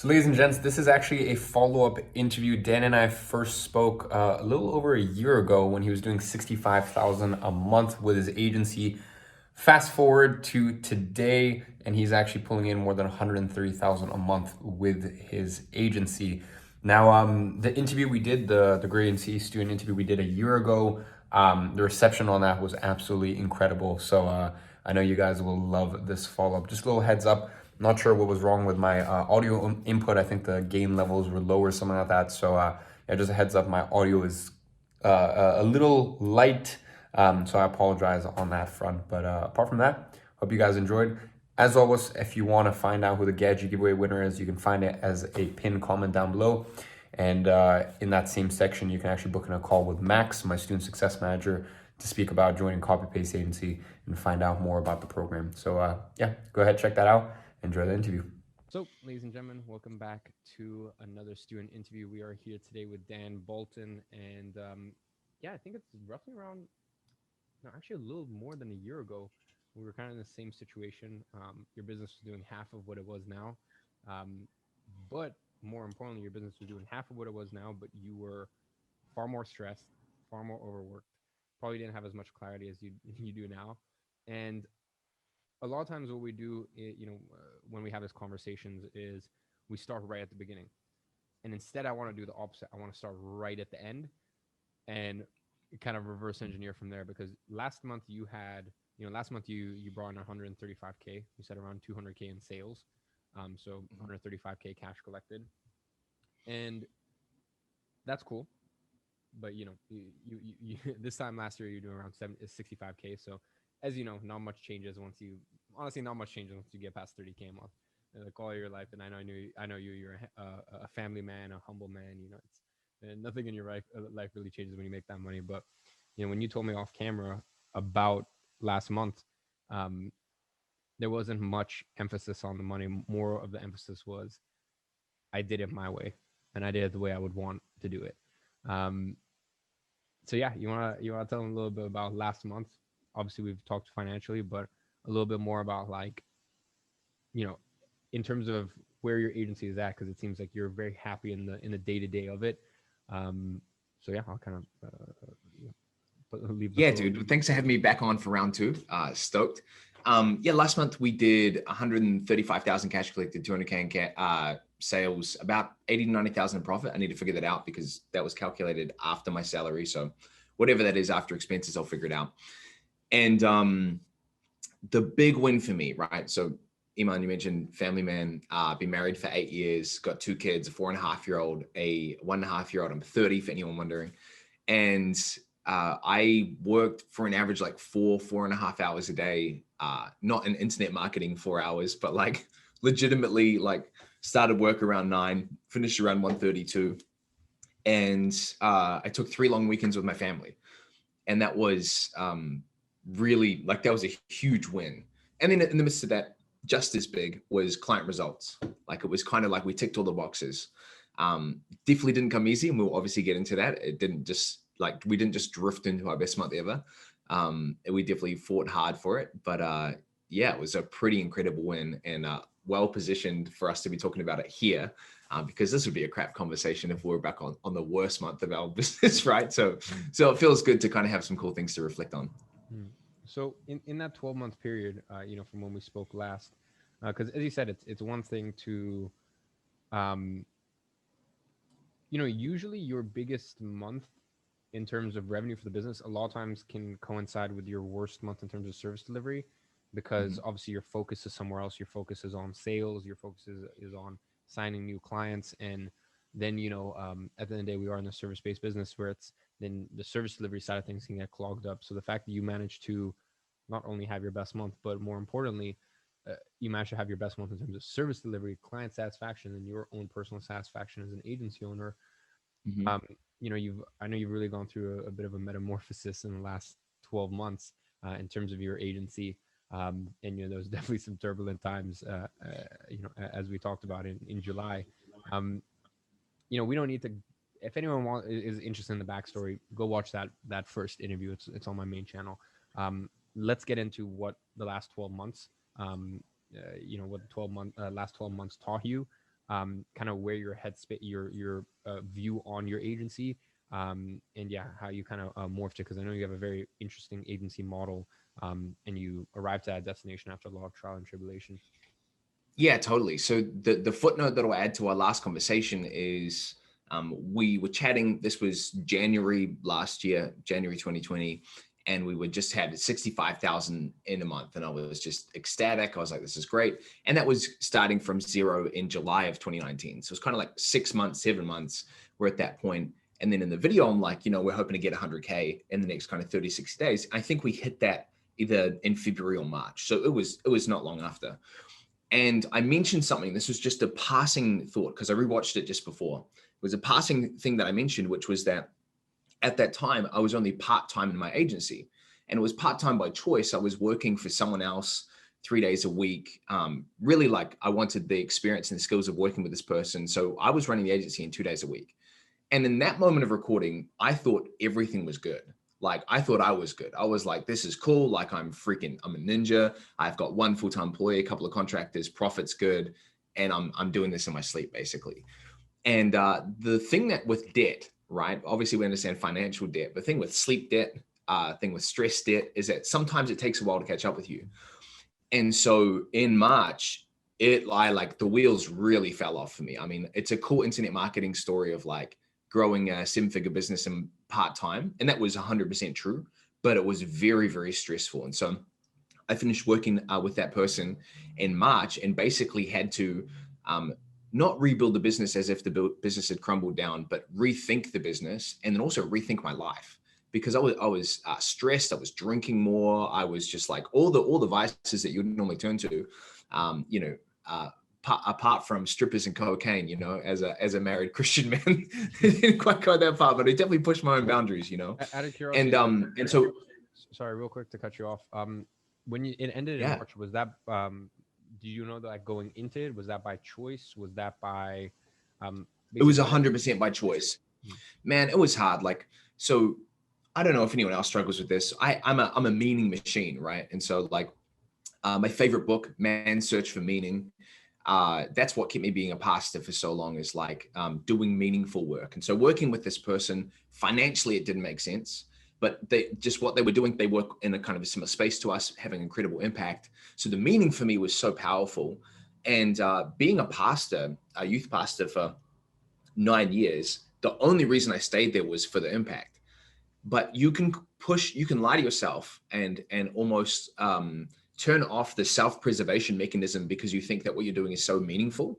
So, ladies and gents, this is actually a follow-up interview. Dan and I first spoke a little over a year ago when he was doing 65,000 a month with his agency. Fast forward to today, and he's actually pulling in more than 130,000 a month with his agency. Now, the interview we did, the GrowYourAgency student interview we did a year ago, the reception on that was absolutely incredible. So I know you guys will love this follow-up. Just a little heads up. Not sure what was wrong with my audio input. I think the gain levels were low or something like that. So yeah, just a heads up, my audio is a little light. So I apologize on that front. But apart from that, hope you guys enjoyed. As always, if you want to find out who the Gadzhi giveaway winner is, you can find it as a pinned comment down below. And in that same section, you can actually book in a call with Max, my student success manager, to speak about joining Copy Paste Agency and find out more about the program. So yeah, go ahead, check that out. Enjoy the interview. So, ladies and gentlemen, welcome back to another student interview. We are here today with Dan Bolton, and yeah, I think it's roughly around, no, actually a little more than a year ago. We were kind of in the same situation. Your business was doing half of what it was now, um, but more importantly, your business was doing half of what it was now, but you were far more stressed, far more overworked. Probably didn't have as much clarity as you do now, and a lot of times what we do, when we have these conversations is we start right at the beginning. And instead, I want to do the opposite. I want to start right at the end and kind of reverse engineer from there. Because last month you had, last month you brought in 135K. You said around 200K in sales. So 135K cash collected. And that's cool. But this time last year you're doing around 65K. So as you know, not much changes once you honestly not much changes once you get past 30K a month. Like all your life, and I know you're a family man, a humble man. It's and nothing in your life really changes when you make that money. But when you told me off camera about last month, um, there wasn't much emphasis on the money. More of the emphasis was I did it my way, and I did it the way I would want to do it. Um, so yeah, you wanna tell them a little bit about last month. Obviously, we've talked financially, but a little bit more about like you know, in terms of where your agency is at, because it seems like you're very happy in the day to day of it. Um, so yeah, I'll kind of leave the Yeah, floor. dude. Thanks for having me back on for round two. Stoked. Yeah, last month we did 135,000 cash collected, 200K in sales, about 80 to 90,000 in profit. I need to figure that out because that was calculated after my salary. So whatever that is after expenses, I'll figure it out. And the big win for me, right? So Iman, you mentioned family man, been married for 8 years, got 2 kids, a 4.5-year-old, a 1.5-year-old. I'm 30 for anyone wondering. And I worked for an average like 4.5 hours a day, not in internet marketing 4 hours, but like legitimately like started work around 9, finished around 1:32. And I took 3 long weekends with my family. And that was really like, that was a huge win. And then in the midst of that, just as big was client results. Like it was kind of like we ticked all the boxes. Definitely didn't come easy, and we'll obviously get into that. It didn't just like we didn't just drift into our best month ever. We definitely fought hard for it, but yeah, it was a pretty incredible win and well positioned for us to be talking about it here. Because this would be a crap conversation if we were back on the worst month of our business, right? So it feels good to kind of have some cool things to reflect on. Hmm. So in that 12-month period, from when we spoke last, because as you said, it's one thing to, um, usually your biggest month in terms of revenue for the business a lot of times can coincide with your worst month in terms of service delivery, because Mhm. obviously your focus is somewhere else. Your focus is on sales, your focus is on signing new clients, and then at the end of the day we are in the service-based business where it's then the service delivery side of things can get clogged up. So the fact that you manage to not only have your best month, but more importantly, you manage to have your best month in terms of service delivery, client satisfaction, and your own personal satisfaction as an agency owner. Mhm. um, I know you've really gone through a bit of a metamorphosis in the last 12 months in terms of your agency. And there was definitely some turbulent times, as we talked about in July. um, we don't need to, if anyone is interested in the backstory, go watch that first interview. It's on my main channel. Let's get into what the last 12 months, what the last 12 months taught you, kind of where your headspace, your view on your agency, and yeah, how you kind of morphed it, because I know you have a very interesting agency model, and you arrived at a destination after a lot of trial and tribulation. Yeah, totally. So the footnote that I'll add to our last conversation is we were chatting. This was January last year, January 2020, and we would just had 65,000 in a month, and I was just ecstatic. I was like, "This is great," and that was starting from zero in July of 2019. So it's kind of like 6 months, 7 months. We're at that point. And then in the video, I'm like, we're hoping to get 100K in the next kind of 30, 60 days. I think we hit that either in February or March. So it was not long after. And I mentioned something, this was just a passing thought because I rewatched it just before. It was a passing thing that I mentioned, which was that at that time, I was only part-time in my agency, and it was part-time by choice. I was working for someone else 3 days a week. Really, like, I wanted the experience and the skills of working with this person. So I was running the agency in 2 days a week. And in that moment of recording, I thought everything was good. Like, I thought I was good. I was like, this is cool. Like, I'm a ninja. I've got one full-time employee, a couple of contractors, profit's good. And I'm doing this in my sleep, basically. And the thing that with debt, right? Obviously we understand financial debt, but the thing with sleep debt, thing with stress debt is that sometimes it takes a while to catch up with you. And so in March, the wheels really fell off for me. I mean, it's a cool internet marketing story of like growing a 7-figure business in part-time. And that was 100% true, but it was very, very stressful. And so I finished working with that person in March and basically had to not rebuild the business as if the business had crumbled down, but rethink the business and then also rethink my life, because I was stressed. I was drinking more. I was just like all the vices that you would normally turn to, apart from strippers and cocaine, as a married Christian man. Didn't quite go that far, but I definitely pushed my own boundaries, Out of curiosity, and so sorry, real quick to cut you off. When it ended in yeah. March, was that do you know that, like, going into it, was that by choice? Was that by It was basically 100% by choice. Man, it was hard. Like, so I don't know if anyone else struggles with this. I'm a meaning machine, right? And so like my favorite book, Man's Search for Meaning, that's what kept me being a pastor for so long, is like doing meaningful work. And so working with this person, financially, it didn't make sense, but what they were doing, they work in a kind of a similar space to us, having incredible impact. So the meaning for me was so powerful. And being a pastor, a youth pastor for 9 years, the only reason I stayed there was for the impact. But you can lie to yourself and almost turn off the self-preservation mechanism because you think that what you're doing is so meaningful,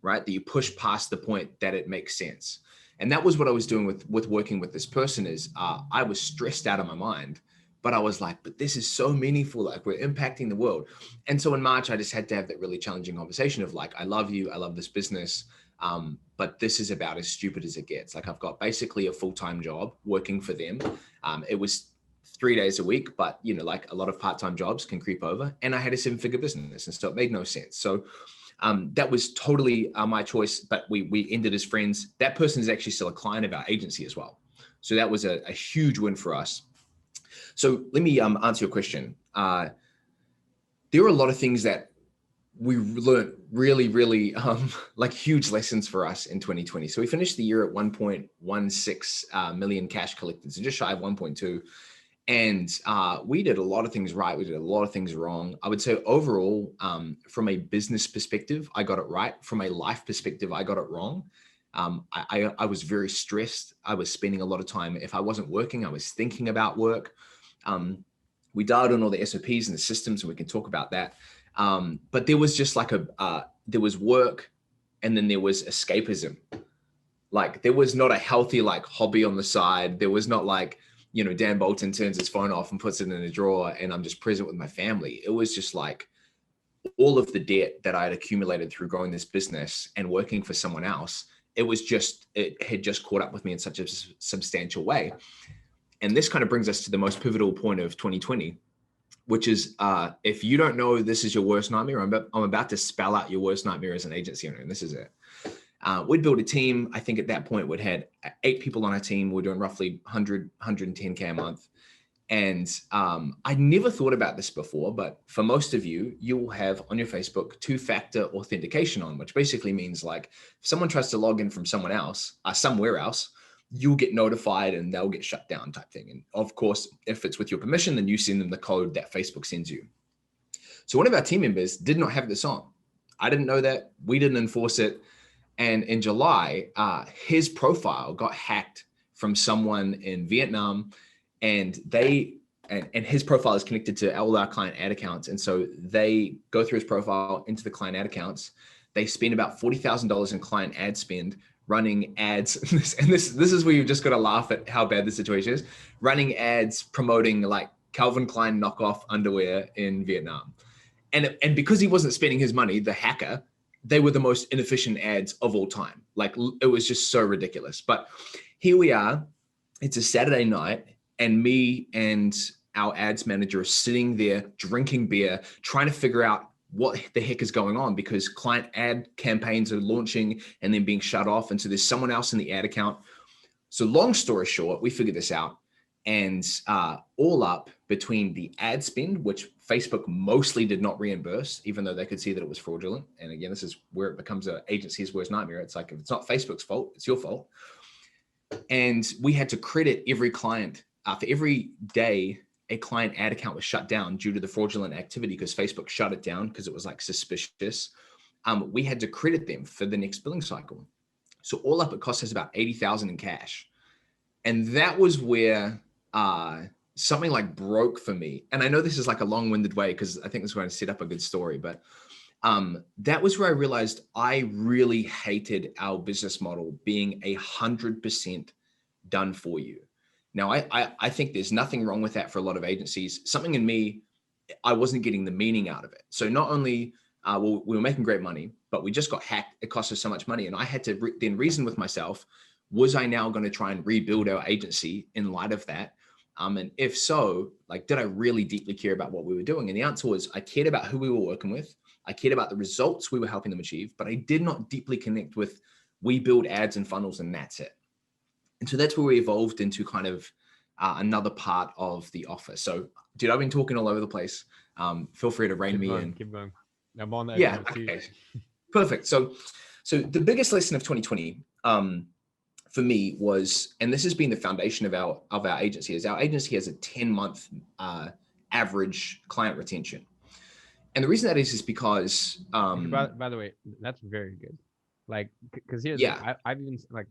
right? That you push past the point that it makes sense. And that was what I was doing with working with this person. Is I was stressed out of my mind, but I was like, but this is so meaningful. Like, we're impacting the world. And so in March, I just had to have that really challenging conversation of like, I love you. I love this business. But this is about as stupid as it gets. Like, I've got basically a full-time job working for them. It was 3 days a week, but like a lot of part-time jobs can creep over, and I had a 7-figure business. And so it made no sense. So that was totally my choice, but we ended as friends. That person is actually still a client of our agency as well. So that was a huge win for us. So let me answer your question. There are a lot of things that we learned really, really like huge lessons for us in 2020. So we finished the year at 1.16 million cash collected, so just shy of 1.2. And we did a lot of things right. We did a lot of things wrong. I would say overall, from a business perspective, I got it right. From a life perspective, I got it wrong. I was very stressed. I was spending a lot of time. If I wasn't working, I was thinking about work. We dialed on all the SOPs and the systems, and we can talk about that. But there was just like there was work, and then there was escapism. Like, there was not a healthy like hobby on the side. There was not like, Dan Bolton turns his phone off and puts it in a drawer and I'm just present with my family. It was just like all of the debt that I had accumulated through growing this business and working for someone else. It had just caught up with me in such a substantial way. And this kind of brings us to the most pivotal point of 2020, which is if you don't know this is your worst nightmare, I'm about to spell out your worst nightmare as an agency owner, and this is it. We'd built a team. I think at that point we'd had 8 people on our team. We're doing roughly 100, 110K a month. And I never thought about this before, but for most of you, you'll have on your Facebook 2-factor authentication on, which basically means like if someone tries to log in from someone else, somewhere else, you'll get notified and they'll get shut down type thing. And of course, if it's with your permission, then you send them the code that Facebook sends you. So one of our team members did not have this on. I didn't know that. We didn't enforce it. And in July, his profile got hacked from someone in Vietnam, and his profile is connected to all our client ad accounts. And so they go through his profile into the client ad accounts. They spend about $40,000 in client ad spend running ads. And this is where you've just got to laugh at how bad the situation is. Running ads promoting like Calvin Klein knockoff underwear in Vietnam. And because he wasn't spending his money, the hacker, they were the most inefficient ads of all time. Like it was just so ridiculous. But here we are. It's a Saturday night, and me and our ads manager are sitting there drinking beer, trying to figure out what the heck is going on, because client ad campaigns are launching and then being shut off. And so there's someone else in the ad account. So long story short, we figured this out, and all up between the ad spend, which Facebook mostly did not reimburse, even though they could see that it was fraudulent. And again, this is where it becomes an agency's worst nightmare. It's like, if it's not Facebook's fault, it's your fault. And we had to credit every client for every day a client ad account was shut down due to the fraudulent activity, because Facebook shut it down because it was like suspicious. We had to credit them for the next billing cycle. So all up, it cost us about 80,000 in cash. And that was where something like broke for me. And I know this is like a long-winded way, because I think this is going to set up a good story, but that was where I realized I really hated our business model being 100% done for you. Now, I think there's nothing wrong with that for a lot of agencies. Something in me, I wasn't getting the meaning out of it. So not only we were making great money, but we just got hacked. It cost us so much money. And I had to then reason with myself, was I now going to try and rebuild our agency in light of that? And if so, like, did I really deeply care about what we were doing? And the answer was, I cared about who we were working with. I cared about the results we were helping them achieve, but I did not deeply connect with, we build ads and funnels and that's it. And so that's where we evolved into kind of another part of the offer. So, dude, I've been talking all over the place. Feel free to rein me in. Keep going. I'm on that. Yeah. Okay. Perfect. So the biggest lesson of 2020 for me was, and this has been the foundation of our agency, is our agency has a 10-month average client retention. And the reason that is because by the way, that's very good. Like, because here's I've even like,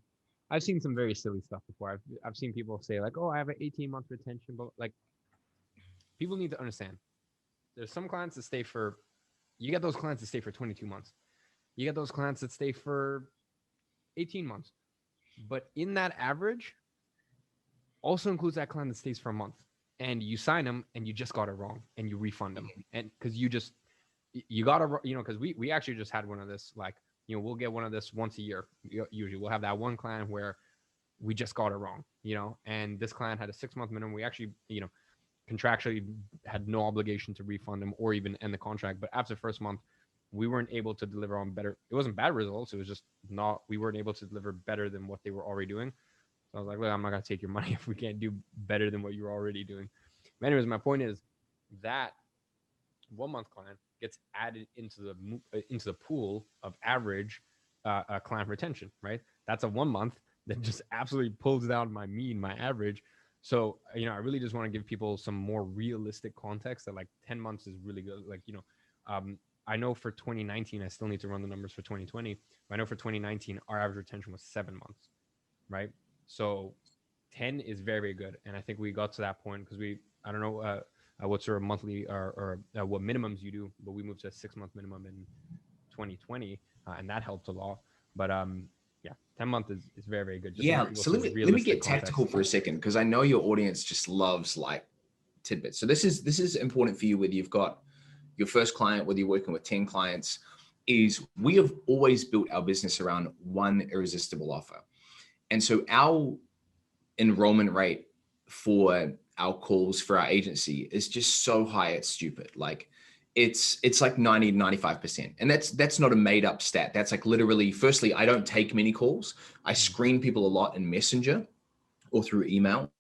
I've seen some very silly stuff before. I've seen people say like, oh, I have an 18-month retention, but like, people need to understand, there's some clients that stay for, you get those clients that stay for 22 months. You get those clients that stay for 18 months. But in that average also includes that client that stays for a month, and you sign them and you just got it wrong and you refund them. And because you got to, because we actually just had one of this, like, we'll get one of this once a year. Usually we'll have that one client where we just got it wrong, and this client had a 6-month minimum. We actually, contractually had no obligation to refund them or even end the contract. But after the first month, we weren't able to deliver on better. It wasn't bad results. It was just we weren't able to deliver better than what they were already doing. So I was like, look, I'm not going to take your money if we can't do better than what you're already doing. But anyways, my point is that 1-month client gets added into the pool of average client retention, right? That's a 1 month that just absolutely pulls down my mean, my average. So, I really just want to give people some more realistic context that like 10 months is really good. Like, I know for 2019, I still need to run the numbers for 2020. But I know for 2019, our average retention was 7 months, right? So 10 is very, very good. And I think we got to that point because I don't know what sort of monthly or what minimums you do, but we moved to a 6-month minimum in 2020, and that helped a lot. But 10-month is very, very good. Just so let me get tactical for a second, because I know your audience just loves like tidbits. So this is important for you, whether you've got your first client, whether you're working with 10 clients, is we have always built our business around one irresistible offer. And so our enrollment rate for our calls for our agency is just so high, it's stupid. Like it's like 90 to 95%. And that's not a made up stat. That's like literally, firstly, I don't take many calls. I screen people a lot in Messenger or through email.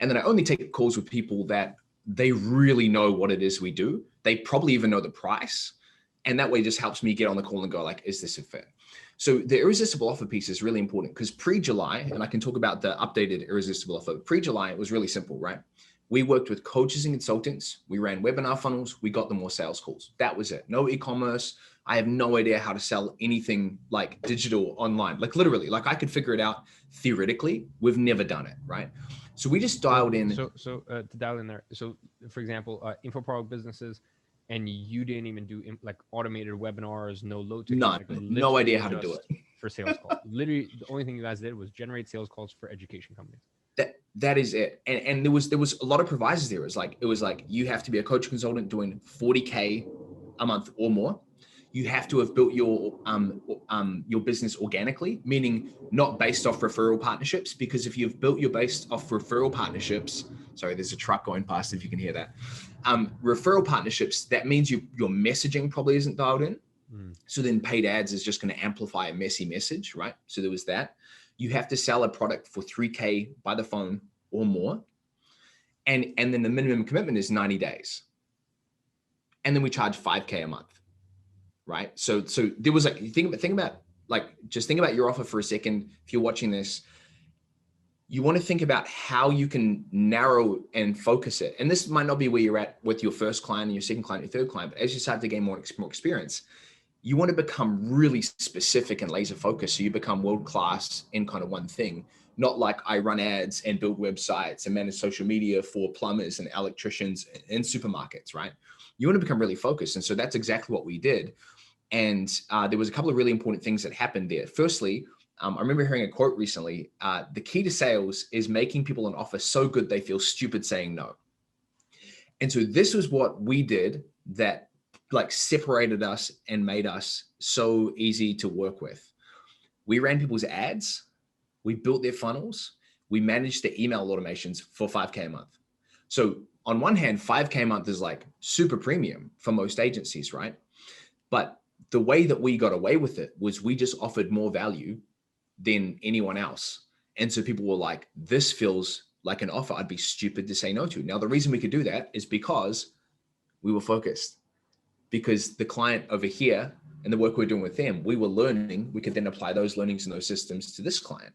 And then I only take calls with people that they really know what it is we do. They probably even know the price. And that way it just helps me get on the call and go like, is this a fit? So the irresistible offer piece is really important because pre-July, and I can talk about the updated irresistible offer, pre-July, it was really simple, right? We worked with coaches and consultants. We ran webinar funnels. We got them more sales calls. That was it. No e-commerce. I have no idea how to sell anything like digital online. Like literally, like I could figure it out theoretically. We've never done it, right? So we just dialed in. So to dial in there. So for example, info product businesses, and you didn't even do like automated webinars, no low ticket. None. Like No idea how to do it. For sales calls. Literally, the only thing you guys did was generate sales calls for education companies. That is it. And there was a lot of provisos there. It was like you have to be a coach consultant doing 40K a month or more. You have to have built your business organically, meaning not based off referral partnerships, because if you've built your base off referral partnerships, sorry, there's a truck going past if you can hear that. Referral partnerships, that means your messaging probably isn't dialed in. So then paid ads is just going to amplify a messy message, right? So there was that. You have to sell a product for 3K by the phone or more. And then the minimum commitment is 90 days. And then we charge 5K a month. Right. So there was like, think about your offer for a second. If you're watching this, you want to think about how you can narrow and focus it. And this might not be where you're at with your first client and your second client, your third client, but as you start to gain more experience, you want to become really specific and laser focused. So you become world-class in kind of one thing, not like I run ads and build websites and manage social media for plumbers and electricians and supermarkets, right? You want to become really focused. And so that's exactly what we did. And there was a couple of really important things that happened there. Firstly, I remember hearing a quote recently, the key to sales is making people an offer so good they feel stupid saying no. And so this was what we did that like separated us and made us so easy to work with. We ran people's ads, we built their funnels, we managed the email automations for 5K a month. So on one hand, 5K a month is like super premium for most agencies, right? But the way that we got away with it was we just offered more value than anyone else. And so people were like, this feels like an offer I'd be stupid to say no to. Now, the reason we could do that is because we were focused, because the client over here and the work we're doing with them, we were learning, we could then apply those learnings and those systems to this client.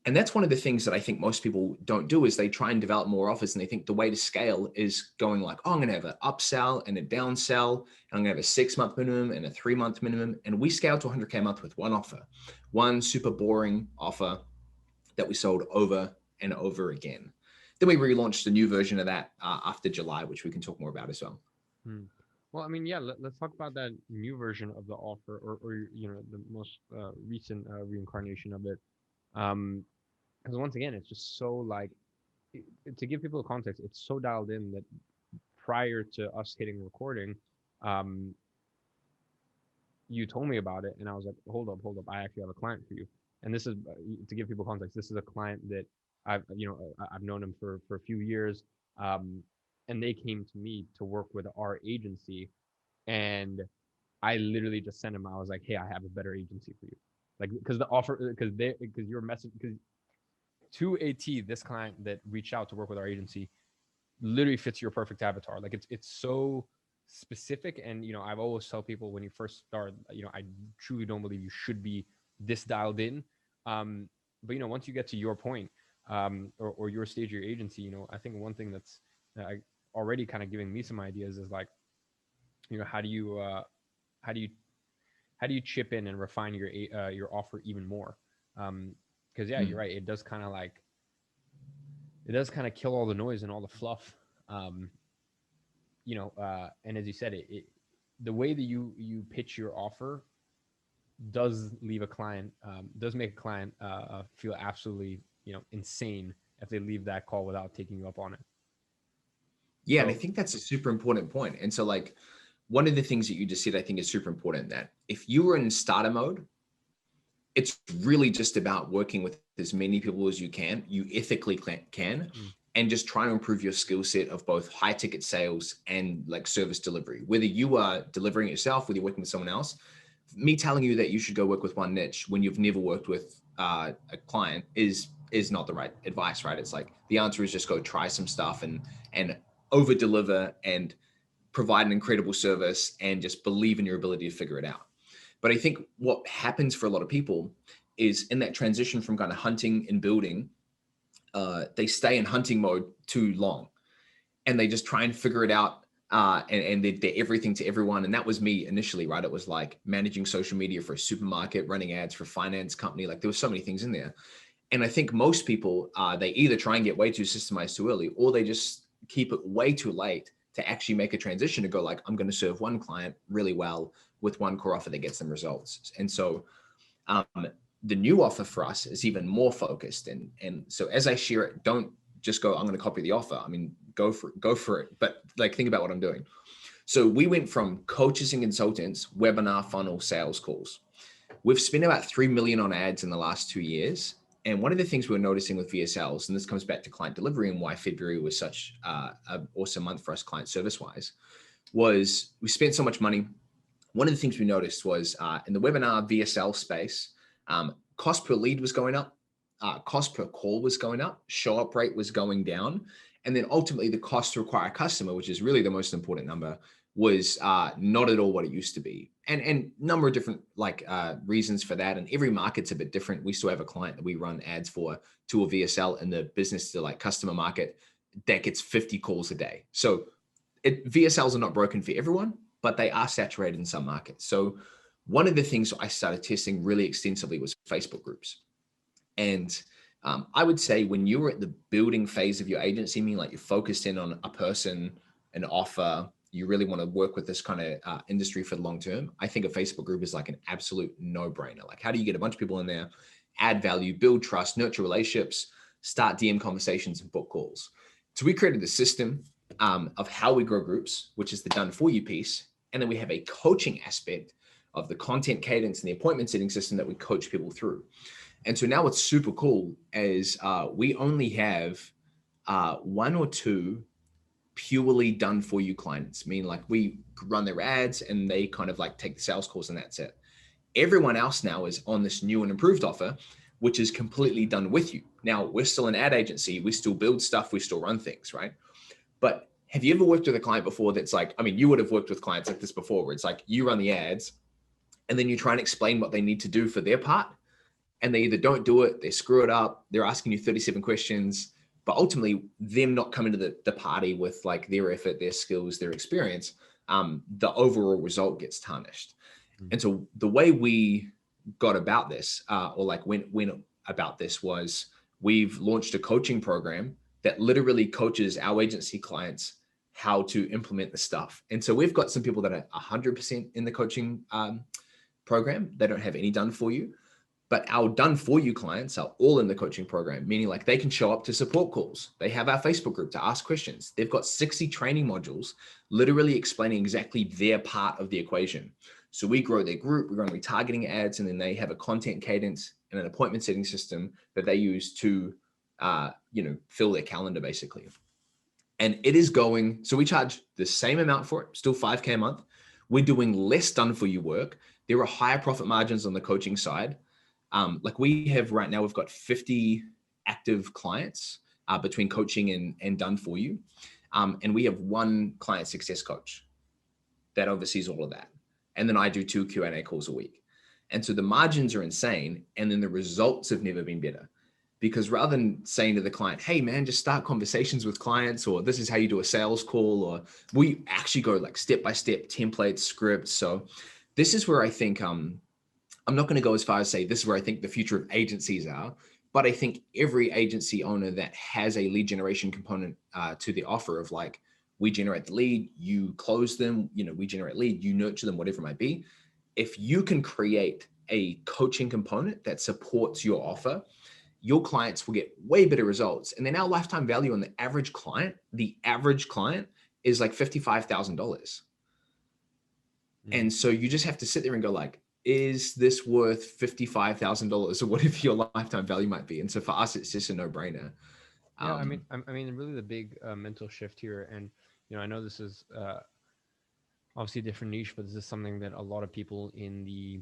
And that's one of the things that I think most people don't do is they try and develop more offers and they think the way to scale is going like, oh, I'm going to have an upsell and a downsell, and I'm going to have a 6-month minimum and a 3-month minimum. And we scaled to 100K a month with one offer, one super boring offer that we sold over and over again. Then we relaunched a new version of that after July, which we can talk more about as well. Well, I mean, yeah, let's talk about that new version of the offer or you know, the most recent reincarnation of it. Because once again, it's just so like, to give people context, it's so dialed in that prior to us hitting recording, you told me about it and I was like, hold up, I actually have a client for you. And this is, to give people context, this is a client that I've known him for a few years. And they came to me to work with our agency, and I literally just sent him, I was like, hey, I have a better agency for you. Like, because the offer, because your message, because to a T, this client that reached out to work with our agency literally fits your perfect avatar. Like it's so specific. And, you know, I've always tell people when you first start, you know, I truly don't believe you should be this dialed in. But, you know, once you get to your point, or your stage of your agency, you know, I think one thing that's already kind of giving me some ideas is like, you know, how do you chip in and refine your offer even more? Because yeah, you're right. It does kind of kill all the noise and all the fluff. You know, and as you said, the way that you pitch your offer does leave a client, does make a client feel absolutely, you know, insane if they leave that call without taking you up on it. Yeah, and I think that's a super important point. And so like one of the things that you just said, I think is super important, that if you were in starter mode, it's really just about working with as many people as you can, you ethically can, and just trying to improve your skill set of both high ticket sales and like service delivery. Whether you are delivering it yourself, whether you're working with someone else, me telling you that you should go work with one niche when you've never worked with a client is is not the right advice, right? It's like the answer is just go try some stuff and over deliver and provide an incredible service and just believe in your ability to figure it out. But I think what happens for a lot of people is in that transition from kind of hunting and building, they stay in hunting mode too long and they just try and figure it out. And they're everything to everyone. And that was me initially, right? It was like managing social media for a supermarket, running ads for a finance company. Like there were so many things in there. And I think most people, they either try and get way too systemized too early, or they just keep it way too late to actually make a transition to go like, I'm going to serve one client really well with one core offer that gets them results. And so the new offer for us is even more focused. And so as I share it, don't just go, I'm going to copy the offer. I mean, go for it. But like, think about what I'm doing. So we went from coaches and consultants, webinar funnel, sales calls. We've spent about 3 million on ads in the last 2 years. And one of the things we're noticing with VSLs, and this comes back to client delivery and why February was such an awesome month for us client service wise, was we spent so much money. One of the things we noticed was in the webinar VSL space, cost per lead was going up, cost per call was going up, show up rate was going down. And then ultimately the cost to acquire a customer, which is really the most important number, was not at all what it used to be. And number of different reasons for that. And every market's a bit different. We still have a client that we run ads for to a VSL in the business to like customer market that gets 50 calls a day. So VSLs are not broken for everyone, but they are saturated in some markets. So one of the things I started testing really extensively was Facebook groups. And I would say when you were at the building phase of your agency, meaning like you're focused in on a person, an offer, you really want to work with this kind of industry for the long term, I think a Facebook group is like an absolute no-brainer. Like, how do you get a bunch of people in there, add value, build trust, nurture relationships, start DM conversations and book calls? So we created the system of how we grow groups, which is the done for you piece. And then we have a coaching aspect of the content cadence and the appointment setting system that we coach people through. And so now what's super cool is we only have 1 or 2 purely done for you clients, meaning like we run their ads and they kind of like take the sales calls and that's it. Everyone else now is on this new and improved offer, which is completely done with you. Now we're still an ad agency. We still build stuff. We still run things, right? But have you ever worked with a client before that's like, I mean, you would have worked with clients like this before where it's like you run the ads and then you try and explain what they need to do for their part. And they either don't do it, they screw it up, they're asking you 37 questions, but ultimately them not coming to the party with like their effort, their skills, their experience, the overall result gets tarnished. And so the way we got about this, or like went about this was we've launched a coaching program that literally coaches our agency clients how to implement the stuff. And so we've got some people that are 100% in the coaching program. They don't have any done for you. But our done for you clients are all in the coaching program, meaning like they can show up to support calls. They have our Facebook group to ask questions. They've got 60 training modules, literally explaining exactly their part of the equation. So we grow their group, we run retargeting ads, and then they have a content cadence and an appointment setting system that they use to, fill their calendar basically. And it is going, so we charge the same amount for it, still $5K a month. We're doing less done for you work. There are higher profit margins on the coaching side. Like we have right now, we've got 50 active clients between coaching and done for you. And we have 1 client success coach that oversees all of that. And then I do 2 Q&A calls a week. And so the margins are insane. And then the results have never been better. Because rather than saying to the client, hey man, just start conversations with clients, or this is how you do a sales call, or we actually go like step-by-step templates, scripts. So this is where I think, I'm not going to go as far as say this is where I think the future of agencies are, but I think every agency owner that has a lead generation component to the offer of like, we generate the lead, you close them, we generate lead, you nurture them, whatever it might be. If you can create a coaching component that supports your offer, your clients will get way better results. And then our lifetime value on the average client is like $55,000. And so you just have to sit there and go like, is this worth $55,000 or whatever your lifetime value might be? And so for us, it's just a no-brainer. Yeah, I mean, really the big mental shift here, and I know this is obviously a different niche, but this is something that a lot of people in the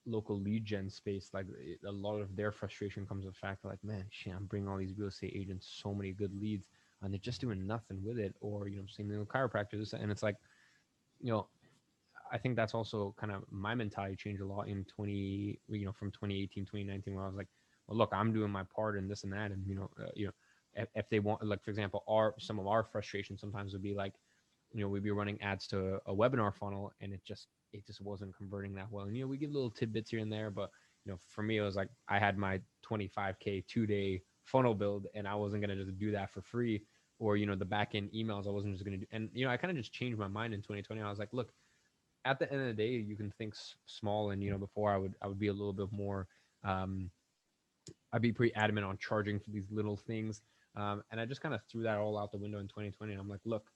local lead gen space, like a lot of their frustration comes with the fact that like, man, shit, I'm bringing all these real estate agents so many good leads and they're just doing nothing with it. Or, same thing with chiropractors. And it's like, you know, I think that's also kind of my mentality changed a lot in from 2018, 2019, where I was like, well, look, I'm doing my part in this and that. And, if they want, like, for example, some of our frustrations sometimes would be like, we'd be running ads to a webinar funnel and it just wasn't converting that well. And, we give little tidbits here and there, but, for me, it was like, I had my 25K 2-day funnel build and I wasn't going to just do that for free, or, the back end emails, I wasn't just going to do. And, I kind of just changed my mind in 2020. I was like, look, at the end of the day, you can think small. And, before I would be a little bit more, I'd be pretty adamant on charging for these little things. And I just kind of threw that all out the window in 2020. And I'm like, look,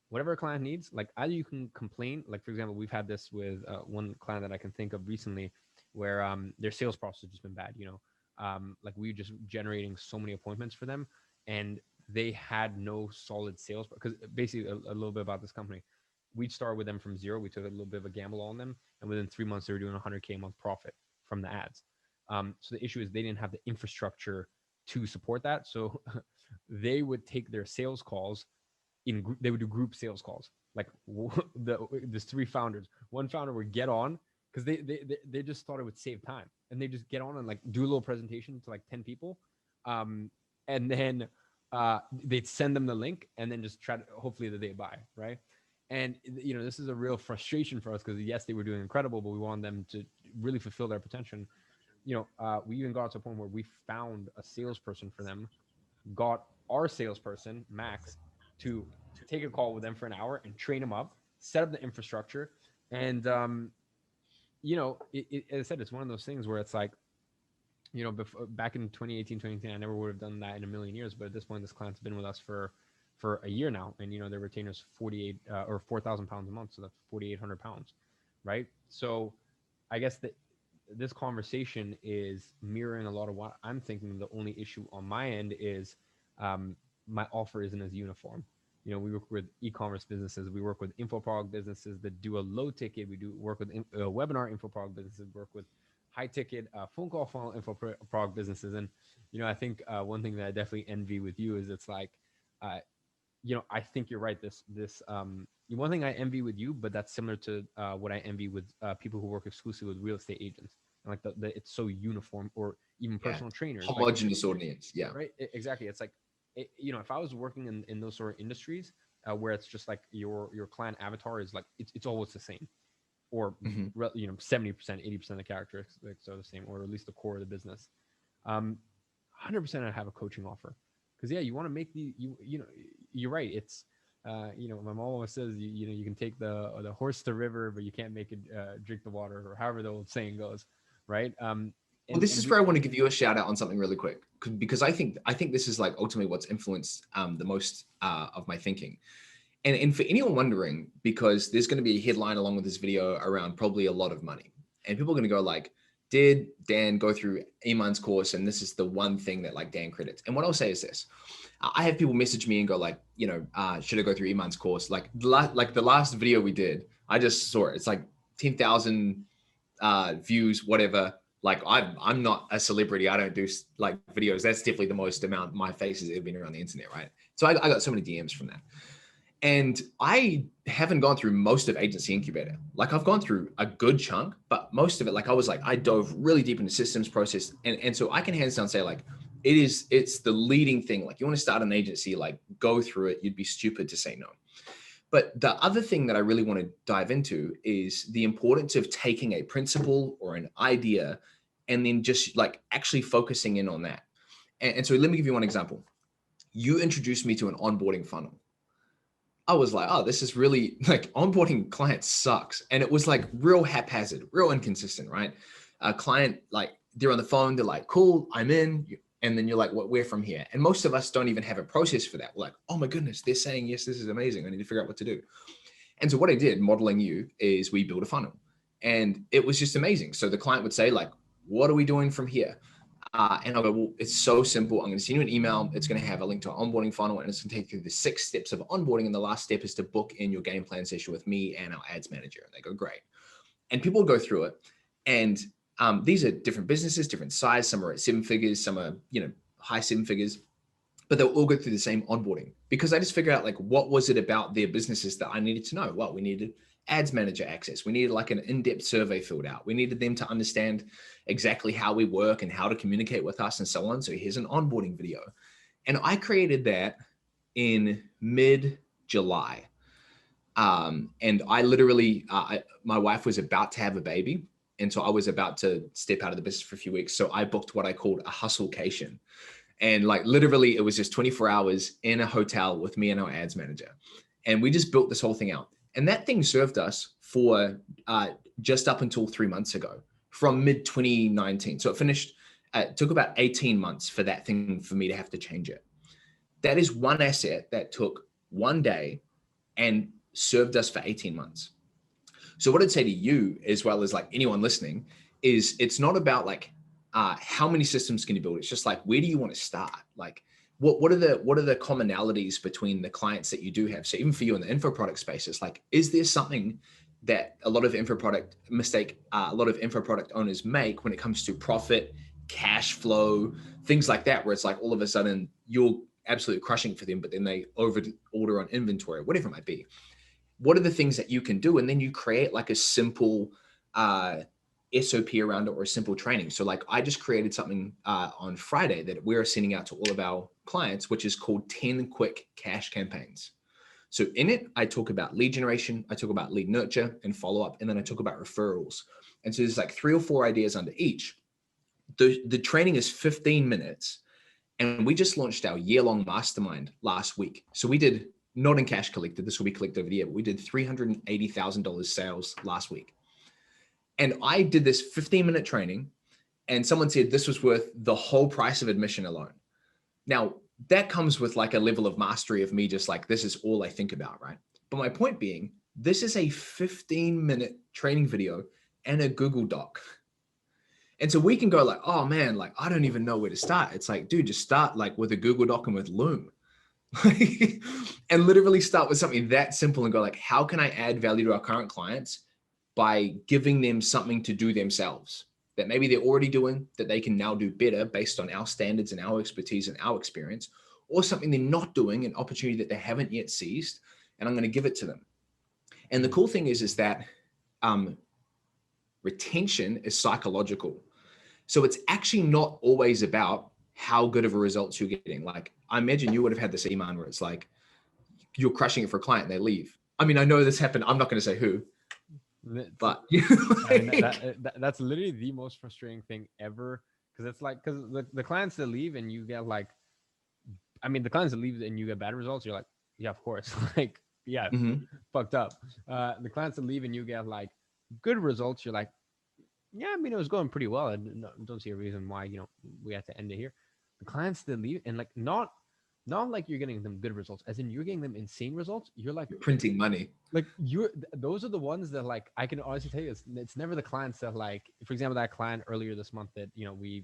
whatever a client needs, like either you can complain, like for example, we've had this with one client that I can think of recently where their sales process has just been bad, like we were just generating so many appointments for them and they had no solid sales, because basically a little bit about this company. We'd start with them from zero. We took a little bit of a gamble on them. And within 3 months, they were doing 100K a month profit from the ads. So the issue is they didn't have the infrastructure to support that. So they would take their sales calls they would do group sales calls. Like there's 3 founders. One founder would get on because they just thought it would save time, and they just get on and like do a little presentation to like 10 people, and then they'd send them the link, and then just try to hopefully that they buy, right? And this is a real frustration for us because yes, they were doing incredible, but we wanted them to really fulfill their potential. We even got to a point where we found a salesperson for them, got our salesperson Max to take a call with them for an hour and train them up, set up the infrastructure. And, as I said, it's one of those things where it's like, back in 2018, 2019, I never would have done that in a million years. But at this point, this client's been with us for a year now. And, their retainer's 48 or 4,000 pounds a month. So that's 4,800 pounds. Right. So I guess that this conversation is mirroring a lot of what I'm thinking. The only issue on my end is, my offer isn't as uniform. We work with e-commerce businesses. We work with info product businesses that do a low ticket. We do work with webinar info product businesses. Work with high ticket phone call funnel info product businesses. And I think one thing that I definitely envy with you is it's like, I think you're right. This one thing I envy with you, but that's similar to what I envy with people who work exclusively with real estate agents. And like it's so uniform, or even personal trainers. Homogeneous audience. Yeah. Right. Exactly. It's like, if I was working in those sort of industries where it's just like your client avatar is like, it's always the same, or, 70%, 80% of the characteristics are the same, or at least the core of the business. 100% I'd have a coaching offer. Cause you want to make you're right. It's, my mom always says, you can take the horse to the river, but you can't make it drink the water, or however the old saying goes. Right. Well, this is where I want to give you a shout out on something really quick, because I think this is like ultimately what's influenced the most of my thinking. And for anyone wondering, because there's going to be a headline along with this video around probably a lot of money, and people are going to go like, did Dan go through Iman's course? And this is the one thing that like Dan credits. And what I'll say is this: I have people message me and go like, should I go through Iman's course? Like the last video we did, I just saw it. It's like 10,000 views, whatever. Like I'm not a celebrity. I don't do like videos. That's definitely the most amount my face has ever been around the internet, right? So I got so many DMs from that. And I haven't gone through most of Agency Incubator. Like I've gone through a good chunk, but most of it, like I dove really deep into systems process. And so I can hands down say like, it's the leading thing. Like you want to start an agency, like go through it. You'd be stupid to say no. But the other thing that I really want to dive into is the importance of taking a principle or an idea and then just like actually focusing in on that. And so let me give you one example. You introduced me to an onboarding funnel. I was like, oh, this is really like onboarding clients sucks. And it was like real haphazard, real inconsistent, right? A client, like they're on the phone, they're like, cool, I'm in. And then you're like, where from here? And most of us don't even have a process for that. We're like, oh my goodness, they're saying, yes, this is amazing. I need to figure out what to do. And so what I did modeling you is we built a funnel, and it was just amazing. So the client would say like, what are we doing from here? And I'll go, well, it's so simple. I'm going to send you an email. It's going to have a link to our onboarding funnel, and it's going to take you through the 6 steps of onboarding. And the last step is to book in your game plan session with me and our ads manager. And they go, great. And people go through it. And These are different businesses, different size. Some are at 7 figures, some are, high 7 figures, but they'll all go through the same onboarding because I just figured out like, what was it about their businesses that I needed to know? Well, we needed ads manager access. We needed like an in-depth survey filled out. We needed them to understand exactly how we work and how to communicate with us and so on. So here's an onboarding video. And I created that in mid-July. And I literally, my wife was about to have a baby. And so I was about to step out of the business for a few weeks. So I booked what I called a hustlecation. And like literally it was just 24 hours in a hotel with me and our ads manager. And we just built this whole thing out. And that thing served us for just up until 3 months ago, from mid 2019. So it finished, it took about 18 months for that thing for me to have to change it. That is one asset that took one day and served us for 18 months. So what I'd say to you, as well as like anyone listening, is it's not about like how many systems can you build? It's just like, where do you want to start? Like, what are the commonalities between the clients that you do have? So even for you in the info product space, it's like, is there something that a lot of info product owners make when it comes to profit, cash flow, things like that, where it's like all of a sudden you're absolutely crushing for them, but then they over order on inventory, whatever it might be. What are the things that you can do? And then you create like a simple SOP around it or a simple training. So like I just created something on Friday that we're sending out to all of our clients, which is called 10 quick cash campaigns. So in it, I talk about lead generation, I talk about lead nurture and follow up, and then I talk about referrals. And so there's like 3 or 4 ideas under each. The training is 15 minutes. And we just launched our year-long mastermind last week. So we did, not in cash collected, this will be collected over the year, but we did $380,000 sales last week. And I did this 15-minute training, and someone said this was worth the whole price of admission alone. Now, that comes with like a level of mastery of me just like, this is all I think about, right? But my point being, this is a 15-minute training video and a Google Doc. And so we can go like, oh man, like, I don't even know where to start. It's like, dude, just start like with a Google Doc and with Loom. And literally start with something that simple and go like, how can I add value to our current clients by giving them something to do themselves that maybe they're already doing that they can now do better based on our standards and our expertise and our experience, or something they're not doing, an opportunity that they haven't yet seized, and I'm going to give it to them. And the cool thing is that retention is psychological. So it's actually not always about how good of a results you're getting. Like I imagine you would have had this Iman where it's like, you're crushing it for a client and they leave. I mean, I know this happened. I'm not going to say who, but that's literally the most frustrating thing ever. Cause it's like, cause the clients that leave and you get like, I mean, the clients that leave and you get bad results, you're like, yeah, of course. Like, yeah, fucked up. The clients that leave and you get like good results, you're like, yeah, I mean, it was going pretty well. I don't see a reason why, we had to end it here. The clients that leave and like, not like you're getting them good results, as in you're getting them insane results. You're like printing money. Like those are the ones that like, I can honestly tell you, it's never the clients that like, for example, that client earlier this month that, it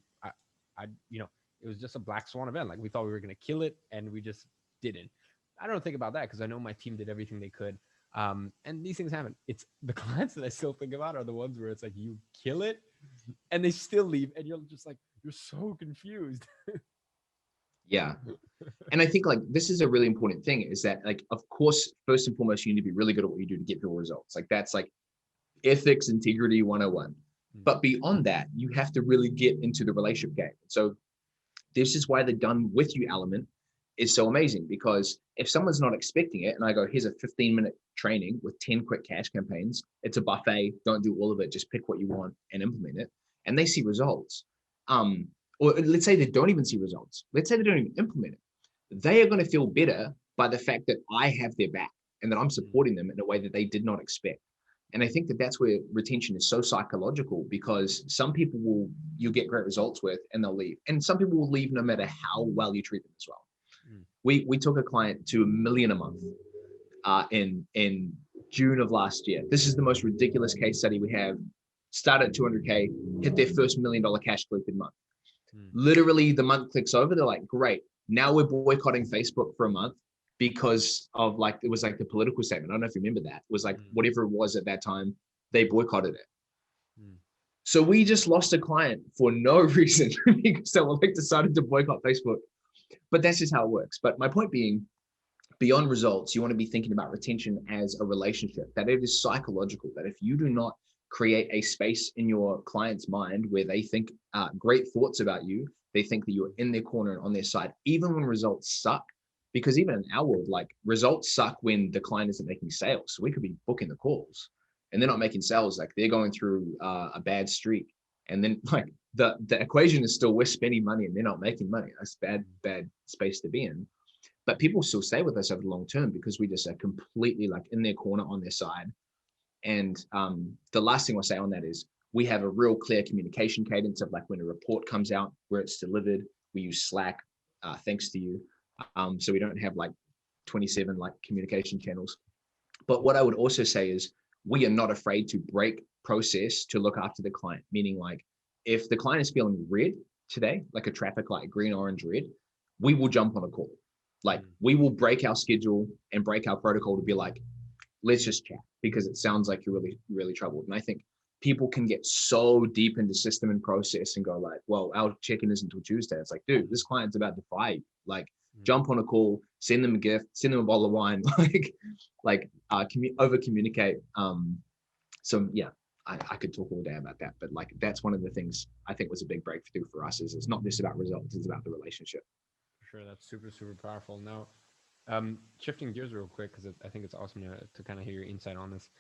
was just a black swan event. Like we thought we were going to kill it and we just didn't. I don't think about that because I know my team did everything they could. And these things happen. It's the clients that I still think about are the ones where it's like you kill it and they still leave and you're just like, you're so confused. Yeah. And I think like this is a really important thing is that like, of course, first and foremost, you need to be really good at what you do to get your results. Like that's like ethics, integrity 101. But beyond that, you have to really get into the relationship game. So this is why the done with you element is so amazing, because if someone's not expecting it and I go, here's a 15-minute training with 10 quick cash campaigns, it's a buffet, don't do all of it, just pick what you want and implement it, and they see results. Or let's say they don't even see results. Let's say they don't even implement it. They are going to feel better by the fact that I have their back and that I'm supporting them in a way that they did not expect. And I think that that's where retention is so psychological, because some people you'll get great results with and they'll leave. And some people will leave no matter how well you treat them as well. We took a client to $1 million a month in June of last year. This is the most ridiculous case study we have. Started at 200K, hit their first $1 million cash collected month. Literally the month clicks over. They're like, great. Now we're boycotting Facebook for a month because of like, it was like the political statement. I don't know if you remember that. It was like whatever it was at that time, they boycotted it. So we just lost a client for no reason because they were like decided to boycott Facebook. But that's just how it works. But my point being, beyond results, you want to be thinking about retention as a relationship, that it is psychological, that if you do not create a space in your client's mind where they think great thoughts about you, they think that you're in their corner and on their side, even when results suck. Because even in our world, like results suck when the client isn't making sales. So we could be booking the calls and they're not making sales, like they're going through a bad streak. And then like the equation is still we're spending money and they're not making money. That's bad space to be in. But people still stay with us over the long term because we just are completely like in their corner, on their side. And the last thing I'll say on that is we have a real clear communication cadence of like when a report comes out, where it's delivered. We use Slack, thanks to you. So we don't have like 27 like communication channels. But what I would also say is we are not afraid to break process to look after the client, meaning like if the client is feeling red today, like a traffic light, green, orange, red, we will jump on a call. Like we will break our schedule and break our protocol to be like, let's just chat because it sounds like you're really, really troubled. And I think people can get so deep into system and process and go like, well, our check-in isn't until Tuesday. It's like, dude, this client's about to fire you. Like jump on a call, send them a gift, send them a bottle of wine, over communicate. So yeah, I could talk all day about that, but like, that's one of the things I think was a big breakthrough for us is it's not just about results, it's about the relationship. Sure, that's super, super powerful. Now, shifting gears real quick, because I think it's awesome to kind of hear your insight on this.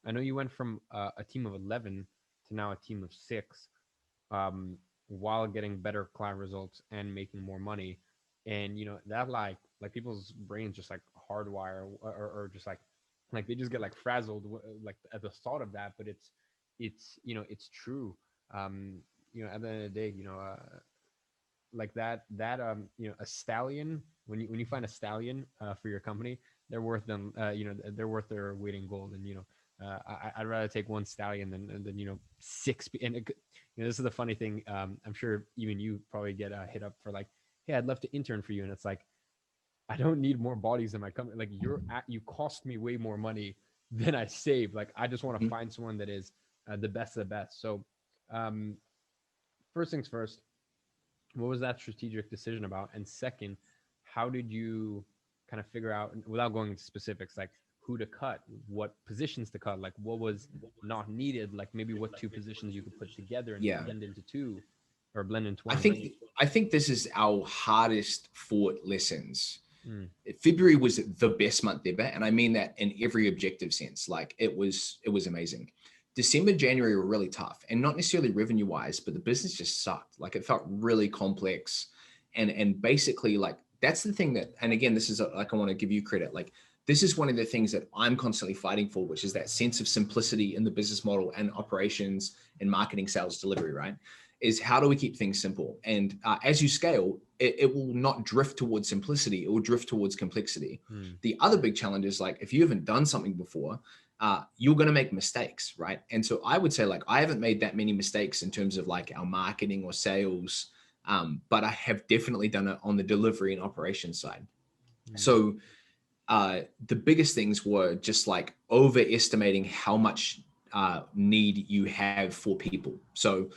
I know you went from a team of 11 to now a team of 6, while getting better client results and making more money. And, that like people's brains just like hardwire or just like they just get like frazzled like at the thought of that. But it's true. At the end of the day, like a stallion, when you find a stallion for your company, they're worth them, they're worth their weight in gold. And I'd rather take one stallion than 6 and this is the funny thing. I'm sure even you probably get hit up for like, hey, I'd love to intern for you, and it's like, I don't need more bodies in my company. Like you cost me way more money than I save. Like I just want to find someone that is the best of the best. So um first things first, what was that strategic decision about? And second, how did you kind of figure out, without going into specifics, like who to cut, what positions to cut, like what was not needed, like maybe what 2 positions you could put together and Yeah. blend into 2 or blend into 1? I think this is our hardest fought lessons. Mm. February was the best month ever, and I mean that in every objective sense. Like it was amazing. December, January were really tough, and not necessarily revenue wise, but the business just sucked. Like it felt really complex, and basically like that's the thing that. And again, this is like I want to give you credit. Like this is one of the things that I'm constantly fighting for, which is that sense of simplicity in the business model and operations and marketing, sales, delivery. Right? Is how do we keep things simple? And as you scale, it will not drift towards simplicity. It will drift towards complexity. The other big challenge is like if you haven't done something before, you're going to make mistakes, right? And so I would say like I haven't made that many mistakes in terms of like our marketing or sales, but I have definitely done it on the delivery and operations side. So the biggest things were just like overestimating how much need you have for people. So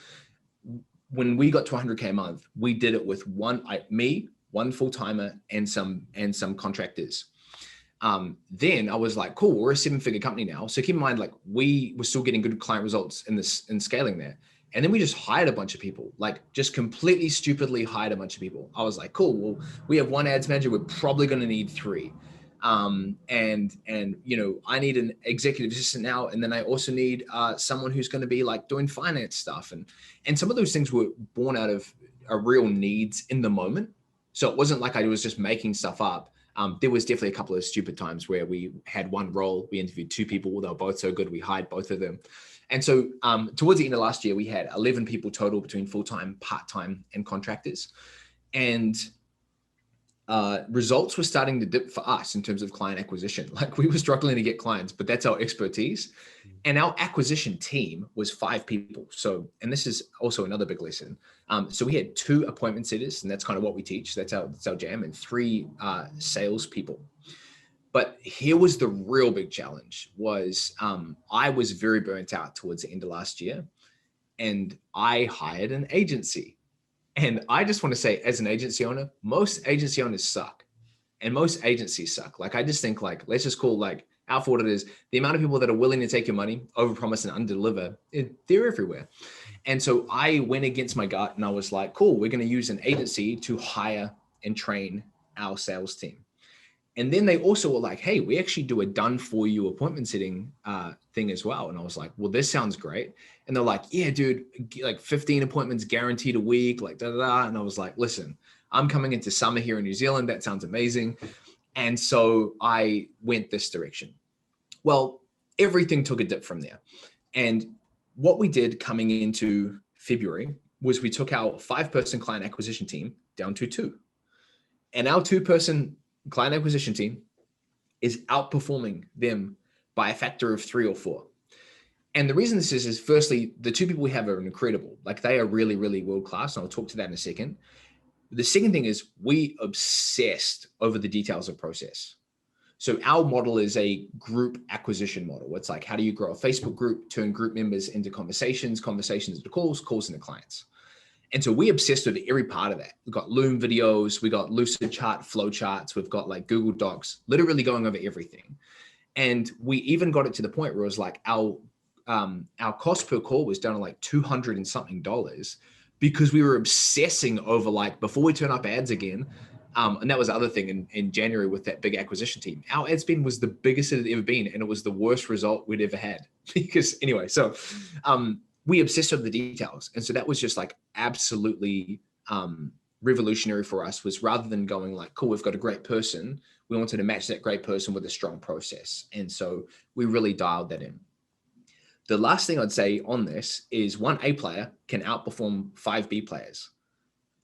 when we got to 100K a month, we did it with one full-timer and some contractors. Then I was like, cool, we're a 7-figure company now. So keep in mind, like we were still getting good client results in scaling there. And then we just hired a bunch of people, like just completely stupidly hired a bunch of people. I was like, cool, well, we have 1 ads manager. We're probably going to need 3. And I need an executive assistant now. And then I also need someone who's going to be like doing finance stuff. And some of those things were born out of real needs in the moment. So it wasn't like I was just making stuff up. There was definitely a couple of stupid times where we had one role, we interviewed 2 people, they were both so good, we hired both of them. And so towards the end of last year, we had 11 people total between full-time, part-time, and contractors. And results were starting to dip for us in terms of client acquisition. Like we were struggling to get clients, but that's our expertise. And our acquisition team was 5 people. So, and this is also another big lesson. So we had 2 appointment setters, and that's kind of what we teach. That's our jam, and 3 sales people. But here was the real big challenge was I was very burnt out towards the end of last year. and I hired an agency. And I just want to say, as an agency owner, most agency owners suck. And most agencies suck. Like, I just think, like, let's just call, like, out for what it is. The amount of people that are willing to take your money, overpromise and underdeliver, they're everywhere. And so I went against my gut and I was like, cool, we're going to use an agency to hire and train our sales team. And then they also were like, hey, we actually do a done for you appointment setting thing as well. And I was like, well, this sounds great. And they're like, yeah, dude, like 15 appointments guaranteed a week, like da da da. And I was like, listen, I'm coming into summer here in New Zealand. That sounds amazing. And so I went this direction. Well, everything took a dip from there. And what we did coming into February was we took our 5-person client acquisition team down to 2. And our 2-person client acquisition team is outperforming them by a factor of 3 or 4. And the reason this is firstly, the 2 people we have are incredible. Like, they are really, really world-class. And I'll talk to that in a second. The second thing is we obsessed over the details of process. So our model is a group acquisition model. It's like, how do you grow a Facebook group, turn group members into conversations into calls into clients? And so we obsessed with every part of that. We've got Loom videos, we got Lucid chart flow charts, we've got like Google Docs, literally going over everything. And we even got it to the point where it was like our cost per call was down to like $200 and something because we were obsessing over, like, before we turn up ads again. And that was the other thing in January with that big acquisition team. Our ad spend was the biggest it had ever been, and it was the worst result we'd ever had. Because anyway, so we obsessed over the details. And so that was just like absolutely revolutionary for us, was rather than going like, cool, we've got a great person, we wanted to match that great person with a strong process. And so we really dialed that in. The last thing I'd say on this is 1 A player can outperform 5 B players.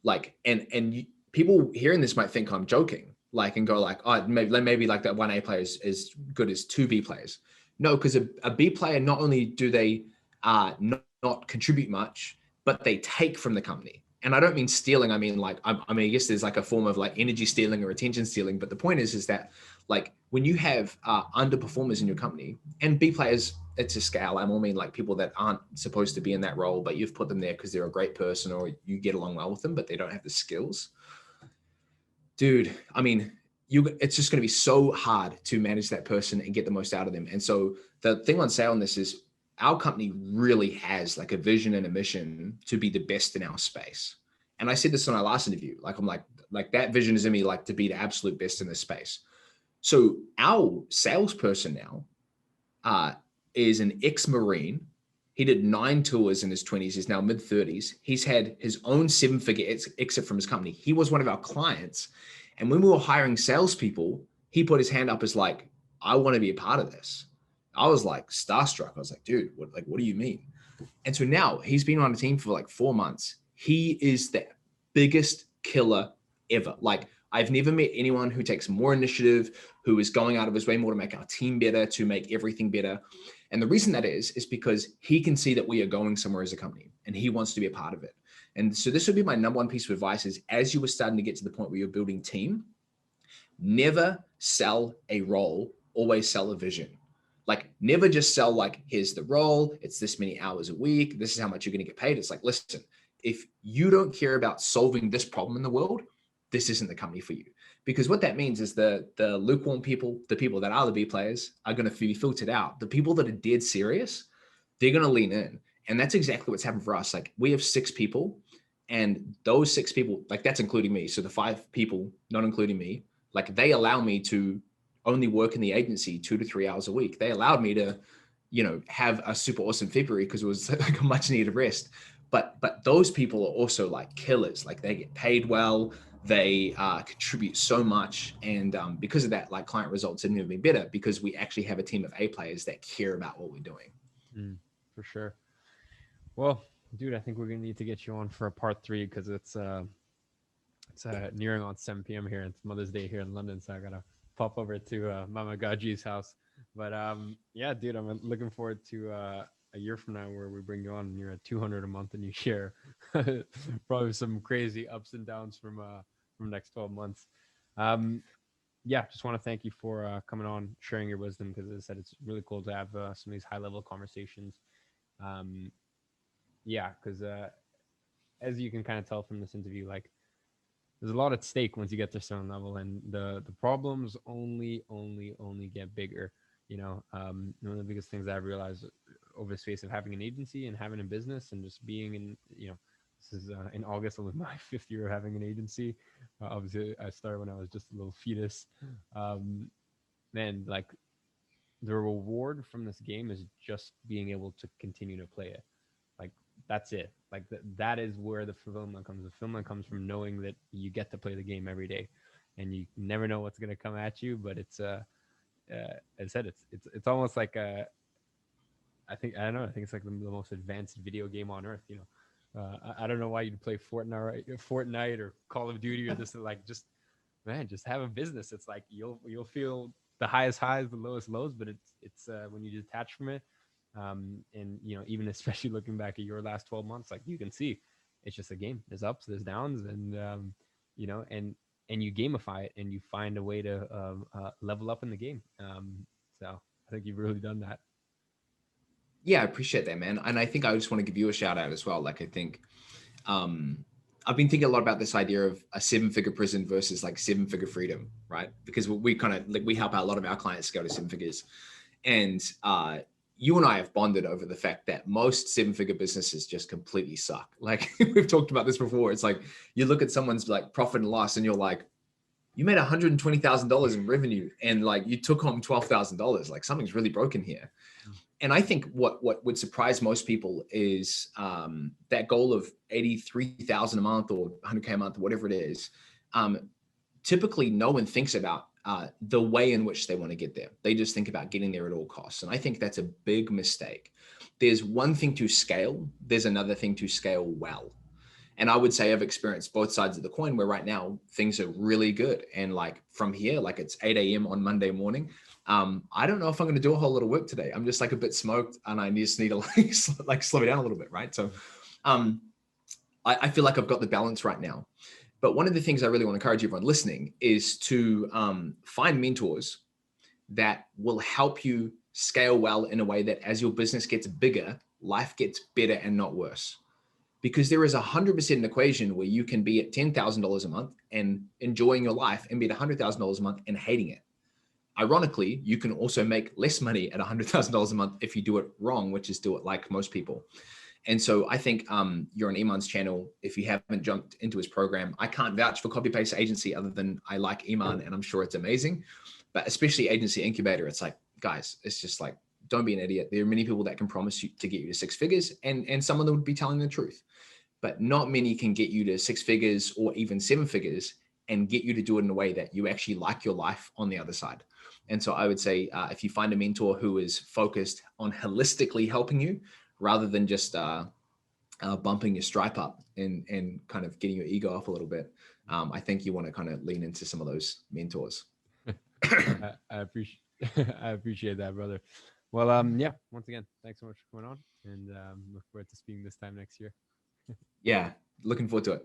Like, and people hearing this might think I'm joking, like, and go like, oh, maybe like that 1 A player is as good as 2 B players. No, because a B player, not only do they not contribute much, but they take from the company. And I don't mean stealing. I mean, like, I guess there's like a form of like energy stealing or attention stealing. But the point is that, like, when you have underperformers in your company, and B players, it's a scale. I more mean like people that aren't supposed to be in that role, but you've put them there because they're a great person or you get along well with them, but they don't have the skills. Dude, I mean, it's just going to be so hard to manage that person and get the most out of them. And so the thing on sale on this is our company really has like a vision and a mission to be the best in our space. And I said this in our last interview, like, I'm like that vision is in me, like, to be the absolute best in this space. So our salesperson now is an ex-Marine. He did 9 tours in his 20s. He's now mid-30s. He's had his own 7-figure exit from his company. He was one of our clients. And when we were hiring salespeople, he put his hand up as like, I want to be a part of this. I was like starstruck. I was like, dude, what do you mean? And so now he's been on a team for like 4 months. He is the biggest killer ever. Like, I've never met anyone who takes more initiative, who is going out of his way more to make our team better, to make everything better. And the reason that is because he can see that we are going somewhere as a company and he wants to be a part of it. And so this would be my number 1 piece of advice is, as you were starting to get to the point where you're building team, never sell a role, always sell a vision. Like, never just sell like, here's the role, it's this many hours a week, this is how much you're going to get paid. It's like, listen, if you don't care about solving this problem in the world, this isn't the company for you. Because what that means is the lukewarm people, the people that are the B players, are going to be filtered out. The people that are dead serious, they're going to lean in. And that's exactly what's happened for us. Like, we have 6 people, and those 6 people, like, that's including me. So the 5 people, not including me, like, they allow me to only work in the agency 2 to 3 hours a week. They allowed me to, have a super awesome February because it was like a much needed rest. But those people are also like killers. Like, they get paid well. They contribute so much. And because of that, like, client results have never been better because we actually have a team of A players that care about what we're doing. For sure. Well, dude, I think we're going to need to get you on for a part 3 because it's nearing on 7 p.m. here. It's Mother's Day here in London. So I got to pop over to Iman Gadzhi's house. But yeah, dude, I'm looking forward to a year from now where we bring you on and you're at 200 a month and you share probably some crazy ups and downs from next 12 months. Yeah, just want to thank you for coming on, sharing your wisdom, because as I said, it's really cool to have some of these high level conversations. yeah, because as you can kind of tell from this interview, like there's a lot at stake once you get to a certain level, and the problems only get bigger. One of the biggest things that I've realized over the space of having an agency and having a business and just being in, this is in August, it was my 5th year of having an agency. Obviously, I started when I was just a little fetus. And like the reward from this game is just being able to continue to play it. Like that's it. Like that is where the fulfillment comes. The fulfillment comes from knowing that you get to play the game every day, and you never know what's gonna come at you. But it's as I said, it's almost like I don't know. I think it's like the most advanced video game on earth. I don't know why you'd play Fortnite or Call of Duty or this. Like just man, just have a business. It's like you'll feel the highest highs, the lowest lows, but it's when you detach from it. And even especially looking back at your last 12 months, like you can see, it's just a game. There's ups, there's downs, and and you gamify it, and you find a way to level up in the game. So I think you've really done that. Yeah, I appreciate that, man. And I think I just want to give you a shout out as well. Like, I think I've been thinking a lot about this idea of a 7-figure prison versus like 7-figure freedom, right? Because we kind of like, we help out a lot of our clients scale to 7 figures. And you and I have bonded over the fact that most 7-figure businesses just completely suck. Like we've talked about this before. It's like you look at someone's like profit and loss and you're like, you made $120,000 in revenue and like you took home $12,000. Like something's really broken here. And I think what would surprise most people is that goal of 83,000 a month or 100K a month, whatever it is. Typically, no one thinks about the way in which they want to get there. They just think about getting there at all costs. And I think that's a big mistake. There's one thing to scale. There's another thing to scale well. And I would say I've experienced both sides of the coin where right now things are really good. And like from here, like it's 8 a.m. on Monday morning. I don't know if I'm going to do a whole lot of work today. I'm just like a bit smoked and I just need to like slow it down a little bit. Right. So I feel like I've got the balance right now. But one of the things I really want to encourage everyone listening is to find mentors that will help you scale well in a way that as your business gets bigger, life gets better and not worse. Because there is 100% an equation where you can be at $10,000 a month and enjoying your life and be at $100,000 a month and hating it. Ironically, you can also make less money at $100,000 a month if you do it wrong, which is do it like most people. And so I think you're on Iman's channel. If you haven't jumped into his program, I can't vouch for Copy Paste Agency other than I like Iman and I'm sure it's amazing. But especially Agency Incubator, it's like, guys, it's just like, don't be an idiot. There are many people that can promise you to get you to 6 figures and some of them would be telling the truth. But not many can get you to 6 figures or even 7 figures and get you to do it in a way that you actually like your life on the other side. And so I would say if you find a mentor who is focused on holistically helping you rather than just bumping your stripe up and kind of getting your ego up a little bit, I think you want to kind of lean into some of those mentors. I appreciate I appreciate that, brother. Well, yeah, once again, thanks so much for coming on and look forward to speaking this time next year. Yeah, looking forward to it.